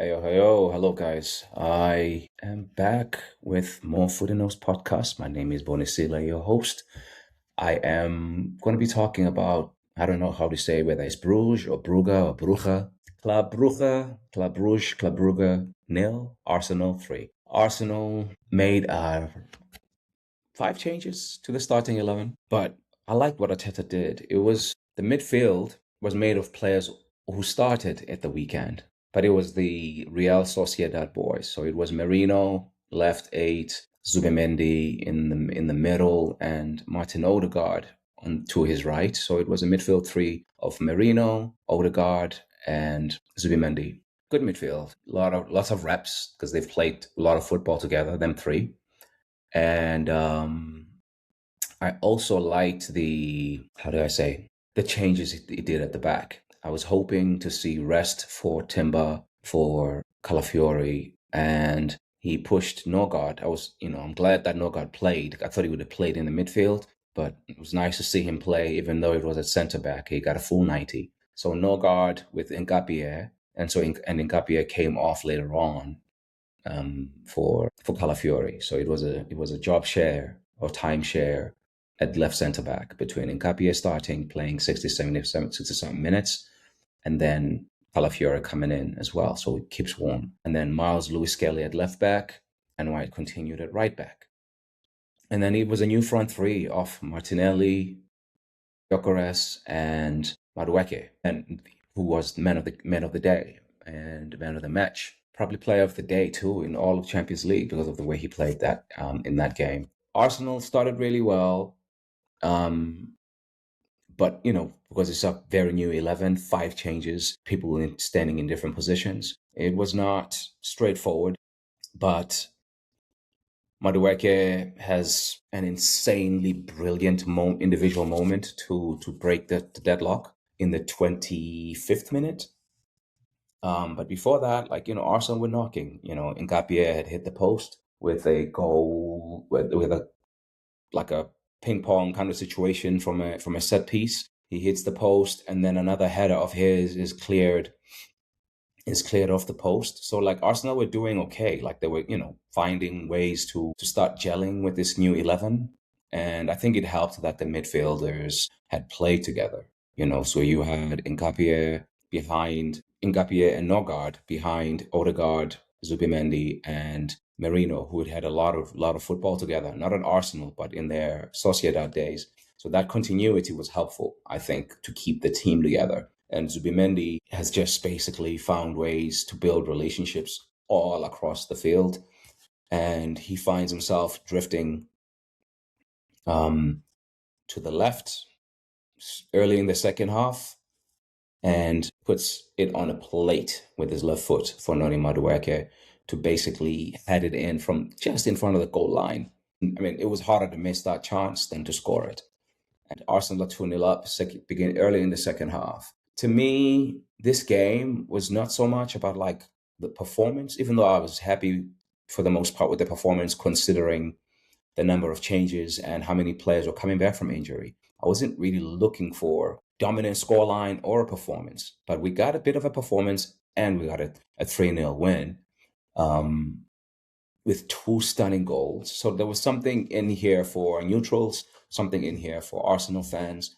Hello guys. I am back with more Food and Nose podcast. My name is Bonisile, your host. I am going to be talking about, I don't know how to say whether it's Bruges or Brugge or Brugge. Club Brugge, Club Bruges, Club Brugge, nil, Arsenal 3. Arsenal made five changes to the starting 11, but I liked what Ateta did. The midfield was made of players who started at the weekend, but it was the Real Sociedad boys. So it was Merino, left eight, Zubimendi in the middle, and Martin Odegaard to his right. So it was a midfield three of Merino, Odegaard, and Zubimendi. Good midfield. Lots of reps because they've played a lot of football together, them three. And I also liked the changes he did at the back. I was hoping to see rest for Timber, for Calafiori, and he pushed Norgard. I'm glad that Norgard played. I thought he would have played in the midfield, but it was nice to see him play, even though it was at centre back. He got a full 90. So Norgard with Ngapier, and Ngapier came off later on for Calafiori. So it was a job share or time share at left centre back between Ngapier starting, playing 67 minutes, and then Calafiori coming in as well. So it keeps warm. And then Miles Lewis Kelly at left back, and White continued at right back. And then it was a new front three of Martinelli, Gyökeres, and Madueke, and who was man of the day and man of the match. Probably player of the day too in all of Champions League because of the way he played that in that game. Arsenal started really well, but because it's a very new 11, five changes, people standing in different positions. It was not straightforward, but Madueke has an insanely brilliant individual moment to break the deadlock in the 25th minute. But before that, Arsenal were knocking. Ngapier had hit the post with a goal with a ping pong kind of situation from a set piece. He hits the post, and then another header of his is cleared off the post. So Arsenal were doing okay. They were finding ways to start gelling with this new 11, and I think it helped that the midfielders had played together. So you had Ngapier and Norgard behind Odegaard, Zubimendi, and Merino, who had a lot of football together, not at Arsenal, but in their Sociedad days. So that continuity was helpful, I think, to keep the team together. And Zubimendi has just basically found ways to build relationships all across the field. And he finds himself drifting to the left early in the second half and puts it on a plate with his left foot for Noni Madueke to basically head it in from just in front of the goal line. I mean, it was harder to miss that chance than to score it. And Arsenal are 2-0 up, begin early in the second half. To me, this game was not so much about the performance, even though I was happy for the most part with the performance, considering the number of changes and how many players were coming back from injury. I wasn't really looking for dominant scoreline or a performance, but we got a bit of a performance and we got a 3-0 win with two stunning goals. So there was something in here for neutrals, something in here for Arsenal fans,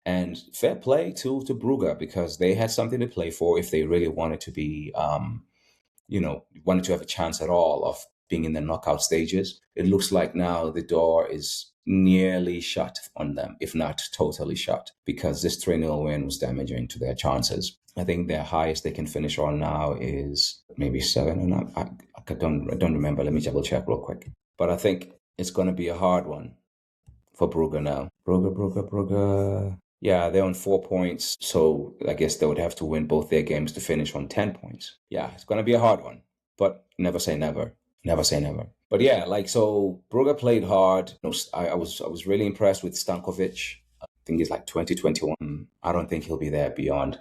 and fair play to Brugge, because they had something to play for if they really wanted to be, wanted to have a chance at all of being in the knockout stages. It looks like now the door is nearly shut on them, if not totally shut, because this 3-0 win was damaging to their chances. I think their highest they can finish on now is maybe 7 or not. I don't remember. Let me double check real quick. But I think it's going to be a hard one for Brugge now. Brugge. Yeah, they're on 4 points. So I guess they would have to win both their games to finish on 10 points. Yeah, it's going to be a hard one. But never say never. Never say never. But yeah, so Brugge played hard. I was really impressed with Stankovic. I think he's 2021. I don't think he'll be there beyond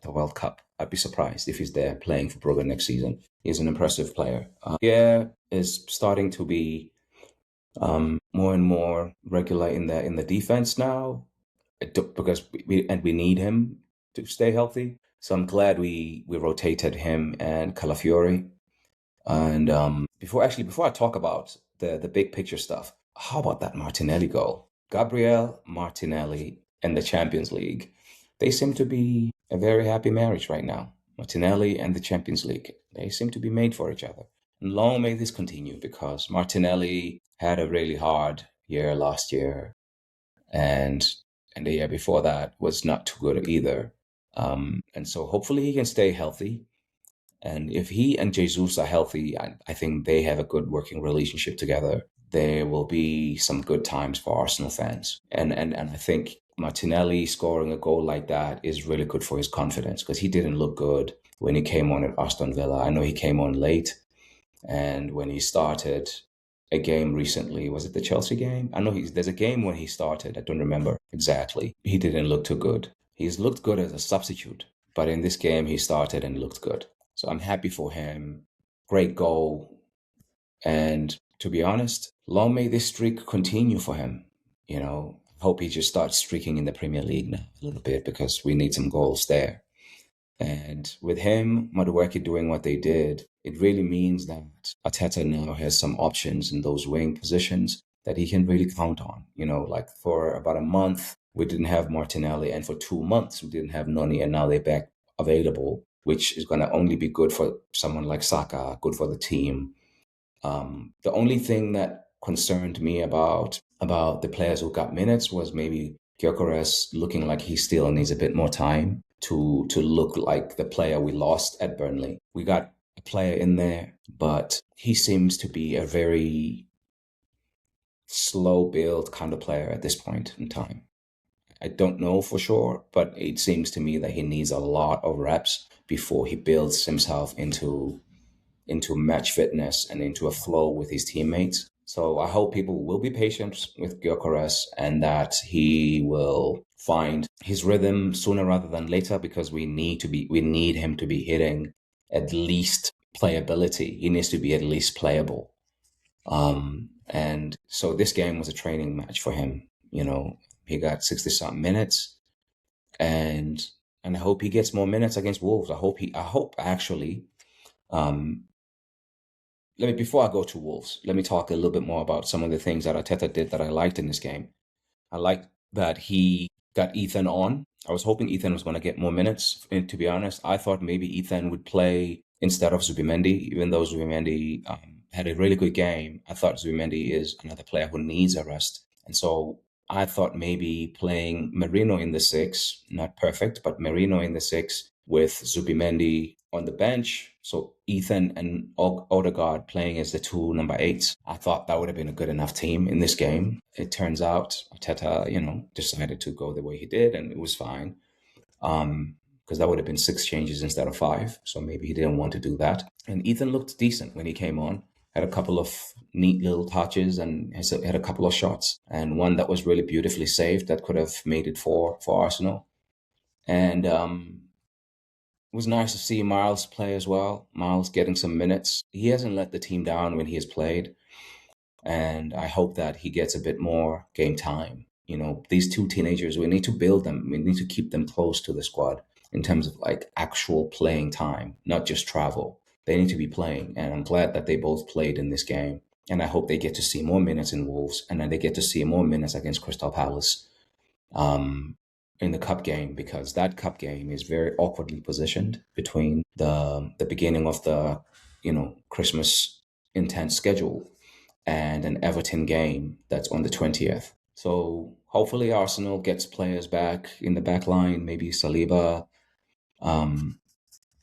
the World Cup. I'd be surprised if he's there playing for Brugge next season. He's an impressive player. Is starting to be more and more regular in the defense now, because we need him to stay healthy. So I'm glad we rotated him and Calafiori. And before I talk about the big picture stuff, how about that Martinelli goal? Gabriel Martinelli and the Champions League. They seem to be a very happy marriage right now. Martinelli and the Champions League. They seem to be made for each other. And long may this continue because Martinelli had a really hard year last year, and the year before that was not too good either. And so hopefully he can stay healthy. And if he and Jesus are healthy, I think they have a good working relationship together. There will be some good times for Arsenal fans. And I think Martinelli scoring a goal like that is really good for his confidence because he didn't look good when he came on at Aston Villa. I know he came on late, and when he started a game recently, was it the Chelsea game? I know there's a game when he started. I don't remember exactly. He didn't look too good. He's looked good as a substitute, but in this game he started and looked good. So I'm happy for him. Great goal. And to be honest, long may this streak continue for him. Hope he just starts streaking in the Premier League now a little bit because we need some goals there. And with him, Madueke doing what they did, it really means that Ateta now has some options in those wing positions that he can really count on. Like for about a month, we didn't have Martinelli, and for 2 months, we didn't have Noni, and now they're back available, which is going to only be good for someone like Saka, good for the team. The only thing that concerned me about the players who got minutes was maybe Gyökeres looking like he still needs a bit more time to look like the player we lost at Burnley. We got a player in there, but he seems to be a very slow build kind of player at this point in time. I don't know for sure, but it seems to me that he needs a lot of reps before he builds himself into match fitness and into a flow with his teammates. So I hope people will be patient with Gyökeres and that he will find his rhythm sooner rather than later because we need him to be hitting at least playability. He needs to be at least playable. And so this game was a training match for him. He got 60-something minutes, and I hope he gets more minutes against Wolves. I hope actually. Before I go to Wolves, let me talk a little bit more about some of the things that Arteta did that I liked in this game. I liked that he got Ethan on. I was hoping Ethan was going to get more minutes. And to be honest, I thought maybe Ethan would play instead of Zubimendi, even though Zubimendi had a really good game. I thought Zubimendi is another player who needs a rest. And so I thought maybe playing Merino in the 6, not perfect, but Merino in the 6 with Zubimendi on the bench. So Ethan and Odegaard playing as the two number 8s. I thought that would have been a good enough team in this game. It turns out Ateta, decided to go the way he did, and it was fine. Because that would have been 6 changes instead of 5. So maybe he didn't want to do that. And Ethan looked decent when he came on. Had a couple of neat little touches and had a couple of shots. And one that was really beautifully saved that could have made it for Arsenal. And it was nice to see Miles play as well. Miles getting some minutes. He hasn't let the team down when he has played. And I hope that he gets a bit more game time. These 2 teenagers, we need to build them. We need to keep them close to the squad in terms of like actual playing time, not just travel. They need to be playing. And I'm glad that they both played in this game. And I hope they get to see more minutes in Wolves and then they get to see more minutes against Crystal Palace. In the cup game, because that cup game is very awkwardly positioned between the beginning of the Christmas intense schedule and an Everton game that's on the 20th. So hopefully Arsenal gets players back in the back line, maybe Saliba, and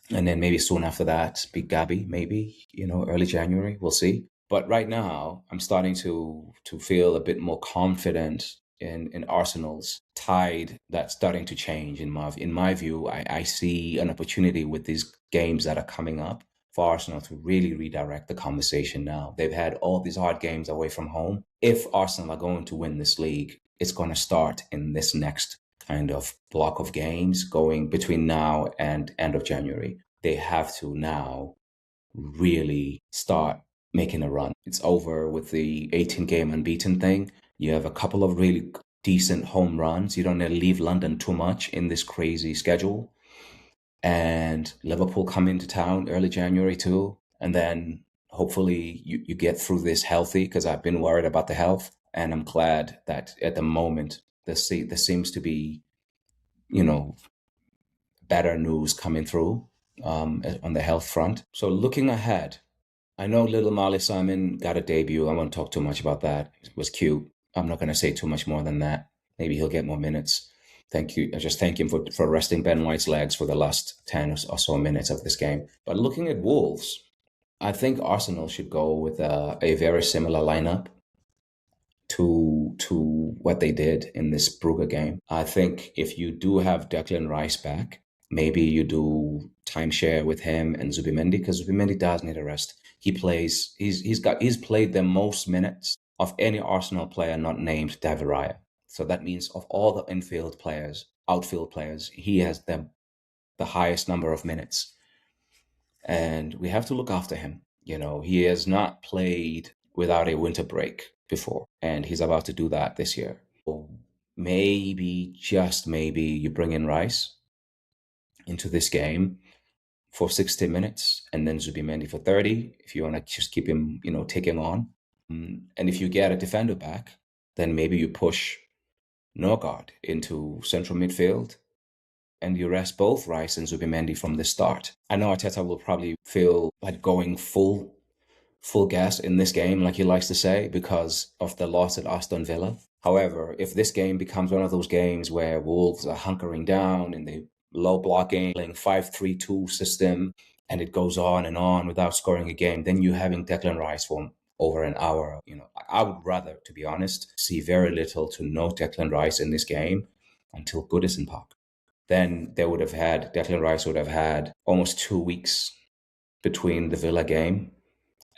then maybe soon after that, Big Gabby, maybe, early January, we'll see. But right now, I'm starting to feel a bit more confident in Arsenal's tide that's starting to change. In my view, I see an opportunity with these games that are coming up for Arsenal to really redirect the conversation now. They've had all these hard games away from home. If Arsenal are going to win this league, it's going to start in this next kind of block of games going between now and end of January. They have to now really start making a run. It's over with the 18-game unbeaten thing. You have a couple of really decent home runs. You don't need to leave London too much in this crazy schedule. and Liverpool come into town early January too. And then hopefully you get through this healthy, because I've been worried about the health. And I'm glad that at the moment there seems to be, you know, better news coming through on the health front. So looking ahead, I know little Marley Simon got a debut. I won't talk too much about that. It was cute. I'm not going to say too much more than that. Maybe he'll get more minutes. Thank you. I just thank him for resting Ben White's legs for the last 10 or so minutes of this game. But looking at Wolves, I think Arsenal should go with a very similar lineup to what they did in this Brugge game. I think if you do have Declan Rice back, maybe you do timeshare with him and Zubimendi, because Zubimendi does need a rest. He's played the most minutes of any Arsenal player not named David Raya. So that means of all the outfield players, he has the highest number of minutes. And we have to look after him. He has not played without a winter break before, and he's about to do that this year. So maybe, just maybe, you bring in Rice into this game for 60 minutes and then Zubimendi for 30 if you want to just keep him, take him on. And if you get a defender back, then maybe you push Norgard into central midfield and you rest both Rice and Zubimendi from the start. I know Ateta will probably feel like going full gas in this game, like he likes to say, because of the loss at Aston Villa. However, if this game becomes one of those games where Wolves are hunkering down in the low blocking, playing 5-3-2 system, and it goes on and on without scoring a game, then you having Declan Rice for over an hour. I would rather, to be honest, see very little to no Declan Rice in this game until Goodison Park. Then Declan Rice would have had almost 2 weeks between the Villa game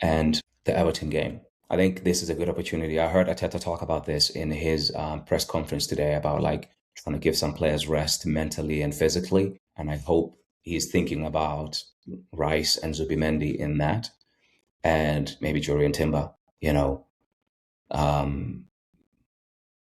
and the Everton game. I think this is a good opportunity. I heard Ateta talk about this in his press conference today about like trying to give some players rest mentally and physically. And I hope he's thinking about Rice and Zubimendi in that, and maybe Jurian Timber,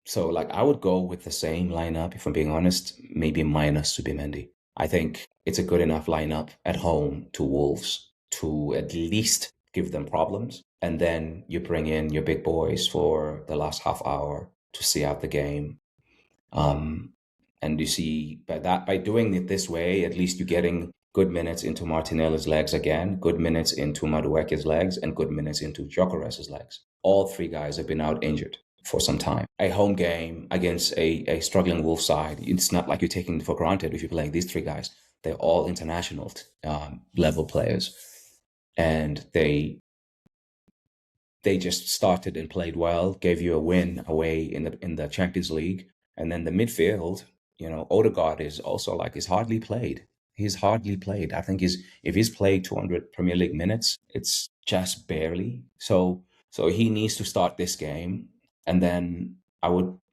So like I would go with the same lineup, if I'm being honest, maybe minus Zubimendi. I think it's a good enough lineup at home to Wolves to at least give them problems. And then you bring in your big boys for the last half hour to see out the game. And you see by doing it this way, at least you're getting good minutes into Martinelli's legs again, good minutes into Madueke's legs, and good minutes into Gyökeres's legs. All three guys have been out injured for some time. A home game against a struggling Wolves side, it's not like you're taking it for granted if you're playing these three guys. They're all international level players. And they just started and played well, gave you a win away in the Champions League. And then the midfield, Odegaard is also he's hardly played. He's hardly played. I think if he's played 200 Premier League minutes, it's just barely. So he needs to start this game. And then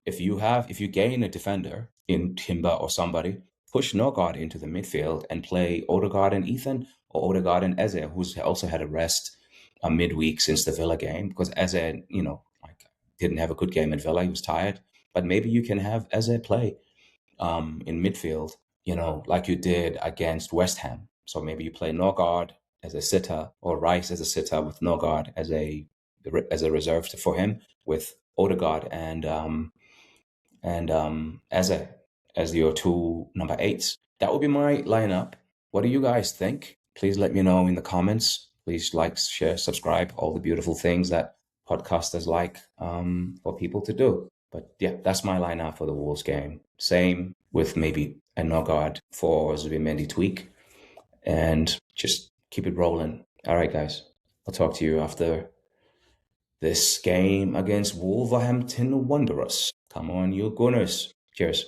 if you gain a defender in Timber or somebody, push Norgard into the midfield and play Odegaard and Ethan, or Odegaard and Eze, who's also had a rest midweek since the Villa game, because Eze, didn't have a good game at Villa. He was tired. But maybe you can have Eze play in midfield, like you did against West Ham. So maybe you play Norgard as a sitter, or Rice as a sitter with Norgard as a reserve for him, with Odegaard and Eze as your two number 8s. That would be my lineup. What do you guys think? Please let me know in the comments. Please like, share, subscribe, all the beautiful things that podcasters like for people to do. But yeah, that's my lineup for the Wolves game. Same with maybe a Norgard for Zubimendi tweak, and just keep it rolling. All right, guys. I'll talk to you after this game against Wolverhampton Wanderers. Come on, you Gunners. Cheers.